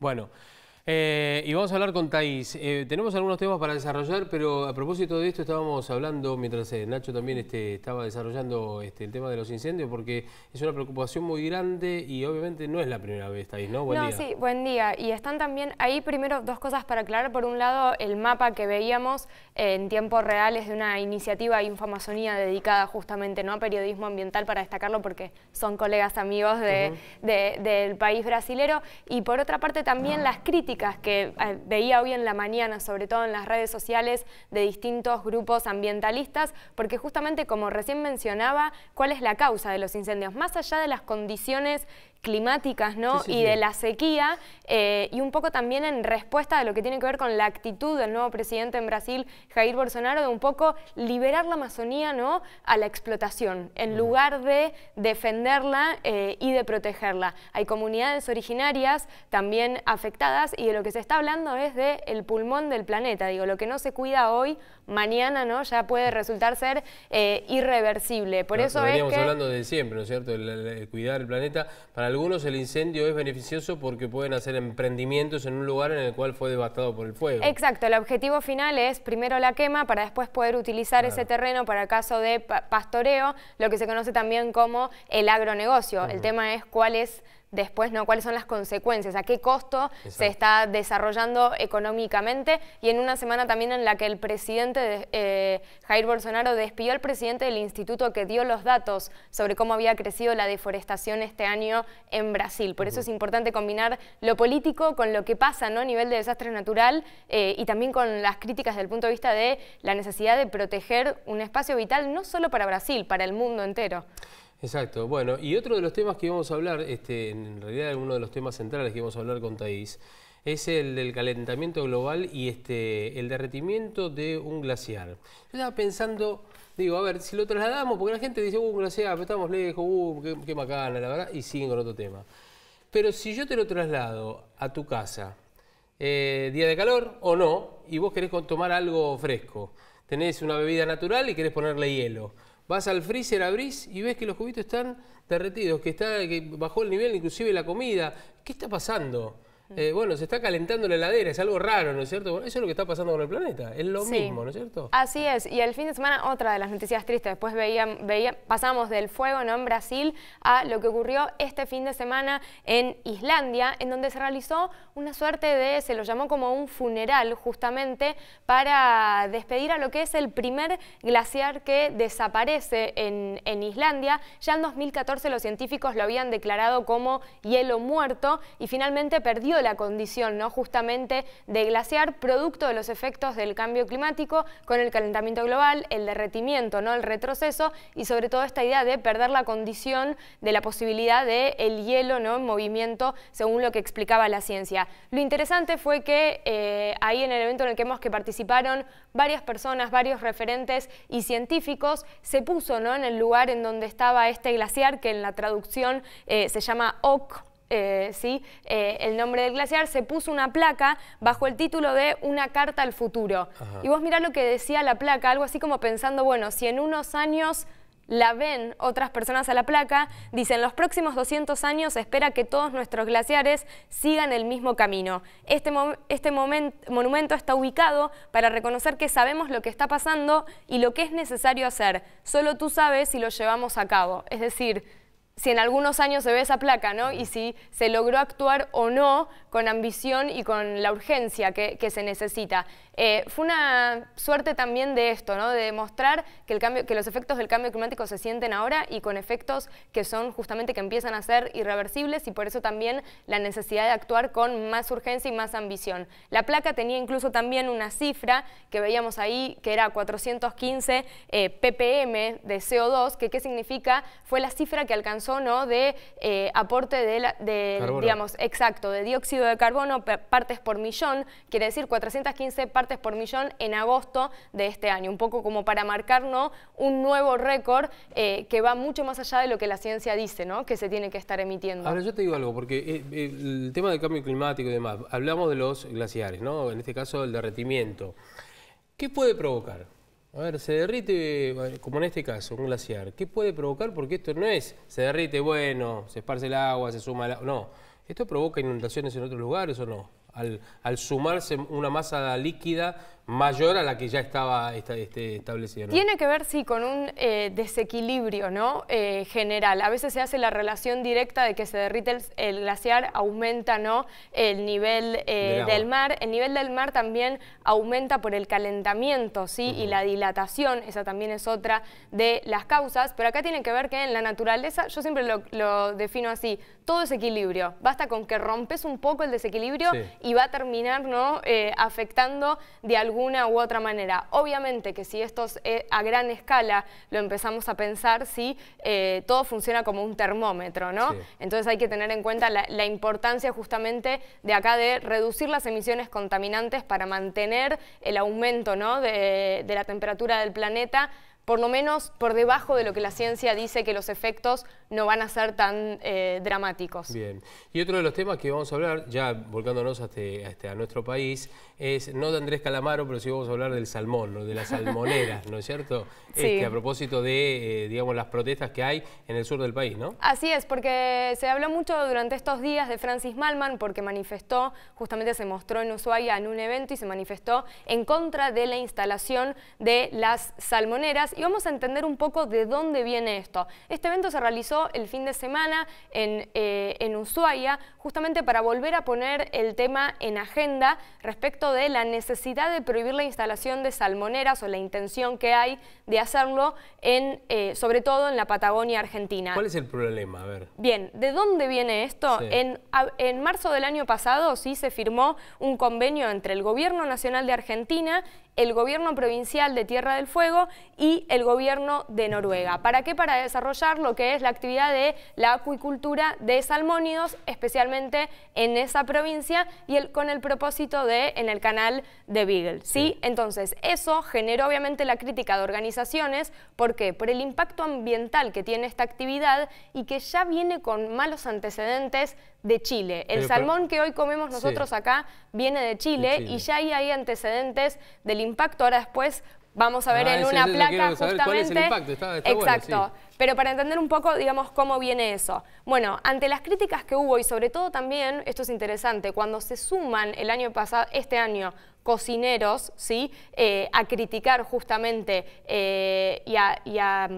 Bueno, y vamos a hablar con Thaís. Tenemos algunos temas para desarrollar, pero a propósito de esto estábamos hablando, mientras Nacho también estaba desarrollando el tema de los incendios, porque es una preocupación muy grande y obviamente no es la primera vez, Thaís, ¿no? Buen día. Sí, buen día. Y están también ahí primero dos cosas para aclarar. Por un lado, el mapa que veíamos en tiempo real es de una iniciativa Infoamazonía dedicada justamente, ¿no?, a periodismo ambiental, para destacarlo porque son colegas amigos del país brasilero. Y por otra parte también las críticas que veía hoy en la mañana, sobre todo en las redes sociales, de distintos grupos ambientalistas, porque justamente, como recién mencionaba, ¿cuál es la causa de los incendios? Más allá de las condiciones climáticas, ¿no?, y de la sequía, y un poco también en respuesta a lo que tiene que ver con la actitud del nuevo presidente en Brasil, Jair Bolsonaro, de un poco liberar la Amazonía, ¿no?, a la explotación, en lugar de defenderla y de protegerla. Hay comunidades originarias también afectadas, y de lo que se está hablando es del pulmón del planeta. Digo, lo que no se cuida hoy, mañana, ¿no?, ya puede resultar ser irreversible. Por eso veníamos hablando de siempre, ¿no es cierto?, el cuidar el planeta. Para algunos el incendio es beneficioso porque pueden hacer emprendimientos en un lugar en el cual fue devastado por el fuego. Exacto, el objetivo final es primero la quema para después poder utilizar ese terreno para caso de pastoreo, lo que se conoce también como el agronegocio. El tema es cuál es después, ¿no?, cuáles son las consecuencias, a qué costo se está desarrollando económicamente, y en una semana también en la que el presidente Jair Bolsonaro despidió al presidente del instituto que dio los datos sobre cómo había crecido la deforestación este año en Brasil. Por eso es importante combinar lo político con lo que pasa, ¿no?, a nivel de desastre natural, y también con las críticas desde el punto de vista de la necesidad de proteger un espacio vital no solo para Brasil, para el mundo entero. Exacto. Bueno, y otro de los temas que íbamos a hablar, en realidad uno de los temas centrales que íbamos a hablar con Thaís, es el del calentamiento global y el derretimiento de un glaciar. Yo estaba pensando, digo, a ver, si lo trasladamos, porque la gente dice, un glaciar, pero estamos lejos, qué macana, la verdad, y siguen con otro tema. Pero si yo te lo traslado a tu casa, día de calor o no, y vos querés tomar algo fresco, tenés una bebida natural y querés ponerle hielo, vas al freezer, abrís y ves que los cubitos están derretidos, que bajó el nivel, inclusive la comida. ¿Qué está pasando? Bueno, se está calentando la heladera, es algo raro, ¿no es cierto? Bueno, eso es lo que está pasando con el planeta, es lo mismo, ¿no es cierto? Así es, y el fin de semana otra de las noticias tristes, después pasamos del fuego, ¿no?, en Brasil a lo que ocurrió este fin de semana en Islandia, en donde se realizó una suerte de, se lo llamó como un funeral justamente, para despedir a lo que es el primer glaciar que desaparece en Islandia. Ya en 2014 los científicos lo habían declarado como hielo muerto y finalmente perdió la condición, ¿no?, justamente de glaciar, producto de los efectos del cambio climático con el calentamiento global, el derretimiento, ¿no?, el retroceso, y sobre todo esta idea de perder la condición de la posibilidad de el hielo, ¿no?, en movimiento, según lo que explicaba la ciencia. Lo interesante fue que ahí en el evento en el que participaron varias personas, varios referentes y científicos, se puso, ¿no?, en el lugar en donde estaba este glaciar, que en la traducción se llama Ok. El nombre del glaciar, se puso una placa bajo el título de Una carta al futuro. Y vos mirá lo que decía la placa, algo así como pensando, bueno, si en unos años la ven otras personas a la placa, dice: en los próximos 200 años espera que todos nuestros glaciares sigan el mismo camino. Este monumento está ubicado para reconocer que sabemos lo que está pasando y lo que es necesario hacer. Solo tú sabes si lo llevamos a cabo. Es decir, si en algunos años se ve esa placa, ¿no?, y si se logró actuar o no con ambición y con la urgencia que se necesita. Fue una suerte también de esto, ¿no?, de demostrar que los efectos del cambio climático se sienten ahora, y con efectos que son justamente que empiezan a ser irreversibles, y por eso también la necesidad de actuar con más urgencia y más ambición. La placa tenía incluso también una cifra que veíamos ahí, que era 415 ppm de CO2, que ¿qué significa? Fue la cifra que alcanzó, ¿no?, de aporte digamos, exacto, de dióxido de carbono, partes por millón, quiere decir 415 partes por millón en agosto de este año, un poco como para marcar, ¿no?, un nuevo récord que va mucho más allá de lo que la ciencia dice, ¿no?, que se tiene que estar emitiendo. Ahora yo te digo algo, porque el tema del cambio climático y demás, hablamos de los glaciares, ¿no?, en este caso el derretimiento. ¿Qué puede provocar? A ver, se derrite, como en este caso, un glaciar. ¿Qué puede provocar? Porque esto no es, se derrite, bueno, se esparce el agua, se suma el agua, no. ¿Esto provoca inundaciones en otros lugares o no? Al sumarse una masa líquida mayor a la que ya estaba establecida, ¿no? Tiene que ver, sí, con un desequilibrio, ¿no? General. A veces se hace la relación directa de que se derrite el glaciar, aumenta, ¿no?, el nivel del mar. El nivel del mar también aumenta por el calentamiento, ¿sí? Y la dilatación, esa también es otra de las causas. Pero acá tiene que ver que en la naturaleza, yo siempre lo defino así, todo es equilibrio. Basta con que rompes un poco el desequilibrio y va a terminar, ¿no?, afectando de alguna u otra manera. Obviamente que si esto a gran escala lo empezamos a pensar, sí, todo funciona como un termómetro, ¿no? Sí. Entonces hay que tener en cuenta la importancia justamente de acá de reducir las emisiones contaminantes para mantener el aumento, ¿no?, de la temperatura del planeta, por lo menos por debajo de lo que la ciencia dice que los efectos no van a ser tan dramáticos. Bien. Y otro de los temas que vamos a hablar, ya volcándonos a nuestro país, es no de Andrés Calamaro, pero sí vamos a hablar del salmón, ¿no?, de las salmoneras, ¿no es cierto? Sí. A propósito de, digamos, las protestas que hay en el sur del país, ¿no? Así es, porque se habló mucho durante estos días de Francis Mallmann, porque manifestó, justamente se mostró en Ushuaia en un evento y se manifestó en contra de la instalación de las salmoneras. Y vamos a entender un poco de dónde viene esto. Este evento se realizó el fin de semana en Ushuaia, justamente para volver a poner el tema en agenda respecto de la necesidad de prohibir la instalación de salmoneras o la intención que hay de hacerlo, sobre todo en la Patagonia Argentina. ¿Cuál es el problema? A ver. Bien, ¿de dónde viene esto? Sí. En marzo del año pasado sí se firmó un convenio entre el Gobierno Nacional de Argentina, el Gobierno Provincial de Tierra del Fuego y el Gobierno de Noruega. ¿Para qué? Para desarrollar lo que es la actividad de la acuicultura de salmónidos, especialmente en esa provincia y con el propósito en el canal de Beagle, ¿sí? Entonces, eso generó obviamente la crítica de organizaciones. ¿Por qué? Por el impacto ambiental que tiene esta actividad y que ya viene con malos antecedentes de Chile. El salmón que hoy comemos nosotros acá viene de Chile y ya ahí hay antecedentes del impacto. Ahora después vamos a ver en una placa justamente. ¿Cuál es el impacto? Está exacto. Bueno, sí. Pero para entender un poco, digamos, cómo viene eso. Bueno, ante las críticas que hubo y sobre todo también, esto es interesante, cuando se suman el año pasado, este año, cocineros, ¿sí?, a criticar justamente y a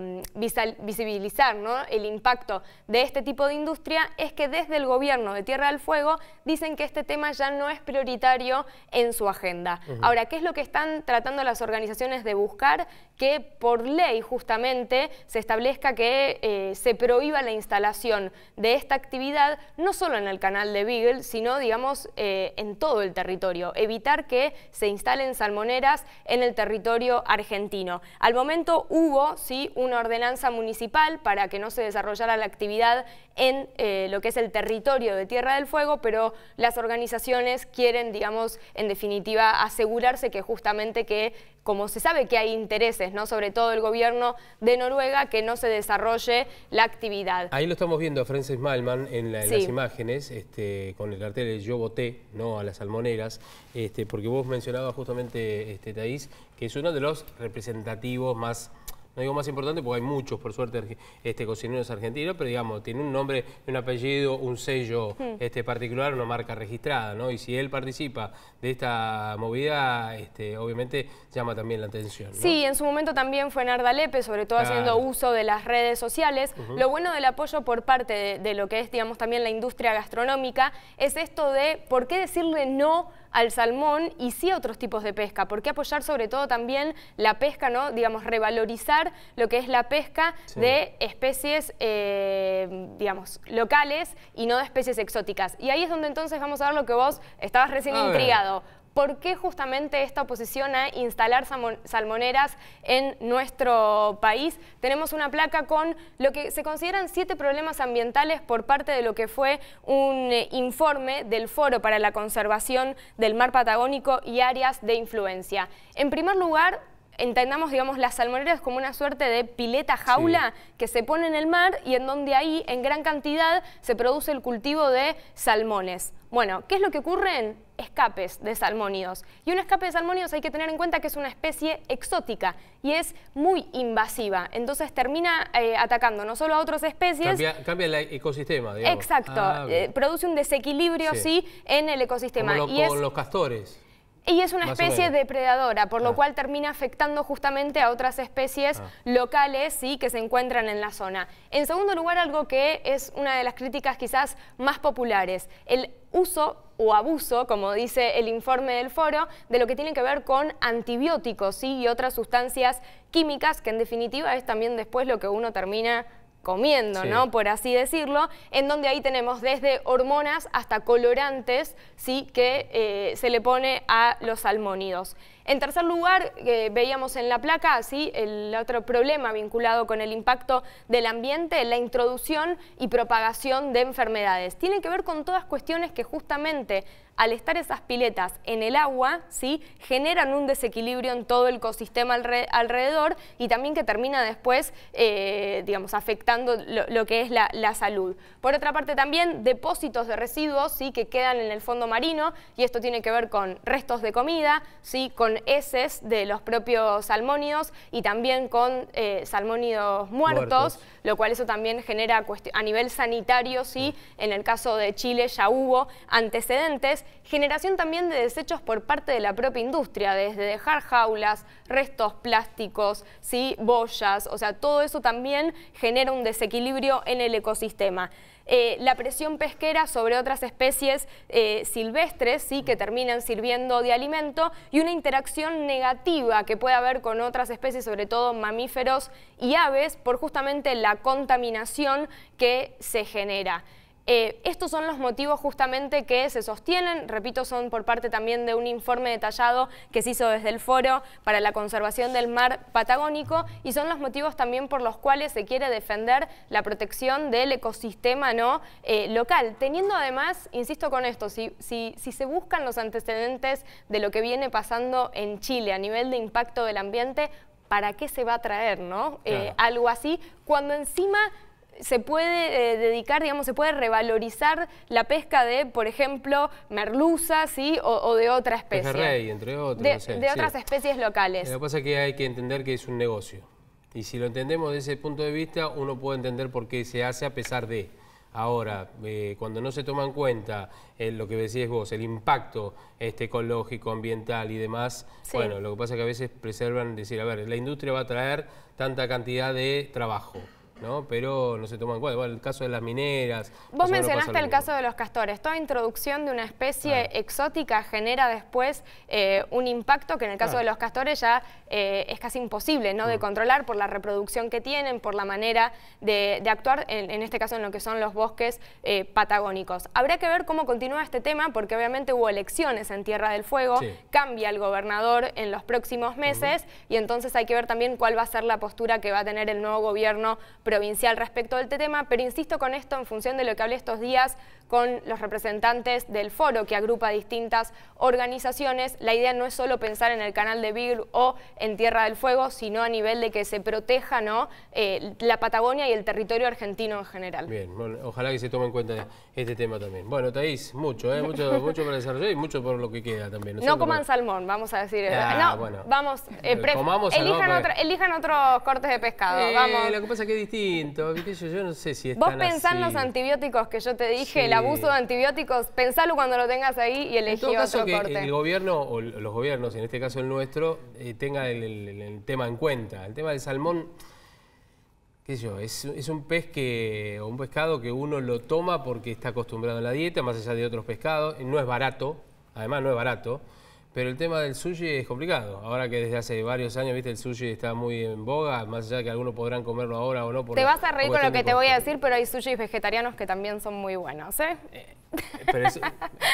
visibilizar, ¿no?, el impacto de este tipo de industria, es que desde el Gobierno de Tierra del Fuego dicen que este tema ya no es prioritario en su agenda. Ahora, ¿qué es lo que están tratando las organizaciones de buscar? Que por ley justamente se establezca que se prohíba la instalación de esta actividad, no solo en el canal de Beagle, sino, digamos, en todo el territorio. Evitar que se instalen salmoneras en el territorio argentino. Al momento hubo, sí, una ordenanza municipal para que no se desarrollara la actividad en lo que es el territorio de Tierra del Fuego, pero las organizaciones quieren, digamos, en definitiva, asegurarse que justamente como se sabe que hay intereses, ¿no?, sobre todo el gobierno de Noruega, que no se desarrolle la actividad. Ahí lo estamos viendo a Francis Mallmann en las imágenes, con el cartel de Yo voté, ¿no?, a las salmoneras, porque vos mencionabas justamente, Thaís, que es uno de los representativos más, no digo más importante porque hay muchos, por suerte, cocineros argentinos, pero digamos, tiene un nombre, un apellido, un sello particular, una marca registrada, ¿no? Y si él participa de esta movida, obviamente llama también la atención, ¿no? Sí, en su momento también fue Narda Lepe, sobre todo haciendo uso de las redes sociales. Lo bueno del apoyo por parte de lo que es, digamos, también la industria gastronómica, es esto de por qué decirle no al salmón y sí a otros tipos de pesca. ¿Por qué apoyar sobre todo también la pesca, ¿no? Digamos, revalorizar lo que es la pesca de especies, digamos, locales y no de especies exóticas. Y ahí es donde entonces vamos a ver lo que vos estabas recién intrigado. ¿Por qué justamente esta oposición a instalar salmoneras en nuestro país? Tenemos una placa con lo que se consideran 7 problemas ambientales por parte de lo que fue un informe del Foro para la Conservación del Mar Patagónico y Áreas de Influencia. En primer lugar, entendamos, digamos, las salmoneras como una suerte de pileta jaula que se pone en el mar y en donde ahí, en gran cantidad, se produce el cultivo de salmones. Bueno, ¿qué es lo que ocurre en escapes de salmónidos? Y un escape de salmónidos hay que tener en cuenta que es una especie exótica y es muy invasiva. Entonces termina atacando no solo a otras especies... Cambia el ecosistema, digamos. Exacto. Produce un desequilibrio, sí, en el ecosistema. Como con los castores. Y es una especie depredadora, por lo cual termina afectando justamente a otras especies locales, ¿sí?, que se encuentran en la zona. En segundo lugar, algo que es una de las críticas quizás más populares, el uso o abuso, como dice el informe del foro, de lo que tiene que ver con antibióticos, ¿sí?, y otras sustancias químicas, que en definitiva es también después lo que uno termina comiendo, ¿no?, por así decirlo, en donde ahí tenemos desde hormonas hasta colorantes, ¿sí?, que se le pone a los salmónidos. En tercer lugar, veíamos en la placa, ¿sí?, el otro problema vinculado con el impacto del ambiente, la introducción y propagación de enfermedades. Tiene que ver con todas cuestiones que justamente al estar esas piletas en el agua, ¿sí?, generan un desequilibrio en todo el ecosistema alrededor y también que termina después, digamos, afectando lo que es la salud. Por otra parte también depósitos de residuos, ¿sí?, que quedan en el fondo marino, y esto tiene que ver con restos de comida, ¿sí?, con heces de los propios salmónidos y también con salmónidos muertos, lo cual eso también genera a nivel sanitario, ¿sí?, en el caso de Chile ya hubo antecedentes. Generación también de desechos por parte de la propia industria, desde dejar jaulas, restos plásticos, ¿sí?, boyas, o sea, todo eso también genera un desequilibrio en el ecosistema. La presión pesquera sobre otras especies silvestres, ¿sí?, que terminan sirviendo de alimento, y una interacción negativa que puede haber con otras especies, sobre todo mamíferos y aves, por justamente la contaminación que se genera. Estos son los motivos justamente que se sostienen, repito, son por parte también de un informe detallado que se hizo desde el Foro para la Conservación del Mar Patagónico, y son los motivos también por los cuales se quiere defender la protección del ecosistema, ¿no?, local, teniendo además, insisto con esto, si se buscan los antecedentes de lo que viene pasando en Chile a nivel de impacto del ambiente, ¿para qué se va a traer, ¿no?, algo así, cuando encima se puede dedicar, digamos, se puede revalorizar la pesca de, por ejemplo, merluza, ¿sí?, o de otra especie. Pejerrey, entre otros. De otras especies locales. Lo que pasa es que hay que entender que es un negocio. Y si lo entendemos desde ese punto de vista, uno puede entender por qué se hace a pesar de. Ahora, cuando no se toma en cuenta lo que decías vos, el impacto ecológico, ambiental y demás, bueno, lo que pasa es que a veces preservan decir, a ver, la industria va a traer tanta cantidad de trabajo, ¿no?, pero no se toma en cuenta. Bueno, el caso de las mineras... Vos mencionaste el caso de los castores. Toda introducción de una especie exótica genera después un impacto que en el caso de los castores ya es casi imposible, ¿no?, de controlar por la reproducción que tienen, por la manera de actuar, en este caso en lo que son los bosques patagónicos. Habrá que ver cómo continúa este tema, porque obviamente hubo elecciones en Tierra del Fuego, cambia el gobernador en los próximos meses, y entonces hay que ver también cuál va a ser la postura que va a tener el nuevo gobierno provincial respecto del tema, pero insisto con esto en función de lo que hablé estos días con los representantes del foro que agrupa distintas organizaciones. La idea no es solo pensar en el canal de Beagle o en Tierra del Fuego, sino a nivel de que se proteja, ¿no?, la Patagonia y el territorio argentino en general. Bien, bueno, ojalá que se tome en cuenta este tema también. Bueno, Thaís, mucho para desarrollar y mucho por lo que queda también. No coman salmón, vamos a decir. Bueno, vamos, elijan otros cortes de pescado. Vamos. Lo que pasa es que es distinto, yo no sé si es Vos tan pensá en así. los antibióticos que yo te dije, el abuso de antibióticos, pensalo cuando lo tengas ahí y elegí otro corte. En todo caso que el gobierno, o los gobiernos, en este caso el nuestro, tenga el tema en cuenta. El tema del salmón, qué sé yo, es un pez o un pescado que uno lo toma porque está acostumbrado a la dieta, más allá de otros pescados, no es barato, además no es barato. Pero el tema del sushi es complicado. Ahora que desde hace varios años, viste, el sushi está muy en boga, más allá de que algunos podrán comerlo ahora o no. Te vas a reír con lo que te voy a decir, pero hay sushis vegetarianos que también son muy buenos, ¿eh? Pero